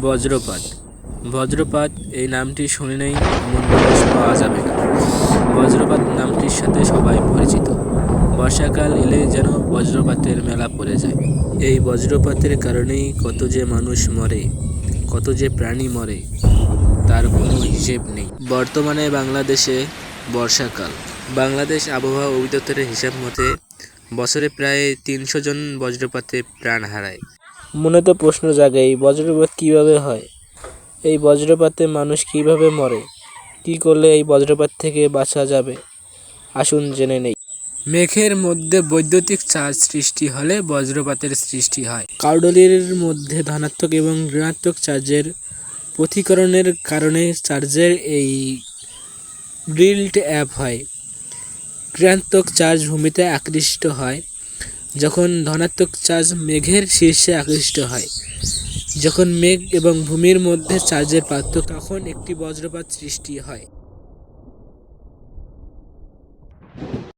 বজ্রপাত। বজ্রপাত এই নামটি শুনলেই এমন মানুষ পাওয়া যাবে না। বজ্রপাত নামটির সাথে সবাই পরিচিত। বর্ষাকাল এলে যেন বজ্রপাতের মেলা পড়ে যায়। এই বজ্রপাতের কারণেই কত যে মানুষ মরে, কত যে প্রাণী মরে, তার কোনো হিসেব নেই। বর্তমানে বাংলাদেশে বর্ষাকাল। বাংলাদেশ আবহাওয়া অধিদপ্তরের হিসাব মতে বছরে প্রায় ৩০০ জন বজ্রপাতে প্রাণ হারায়। মনে তো প্রশ্ন জাগে, এই বজ্রপাত কীভাবে হয়? এই বজ্রপাতে মানুষ কীভাবে মরে? কী করলে এই বজ্রপাত থেকে বাঁচা যাবে? আসুন জেনে নেই। মেঘের মধ্যে বৈদ্যুতিক চার্জ সৃষ্টি হলে বজ্রপাতের সৃষ্টি হয়। কার্ডলির মধ্যে ধনাত্মক এবং ঋণাত্মক চার্জের প্রতিকরণের কারণে চার্জের এই বিল্ট আপ হয়। ঋণাত্মক চার্জ ভূমিতে আকৃষ্ট হয় যখন ধনাত্মক চার্জ মেঘের শীর্ষে আকৃষ্ট হয়। যখন মেঘ এবং ভূমির মধ্যে চার্জের পার্থক্য, তখন একটি বজ্রপাত সৃষ্টি হয়।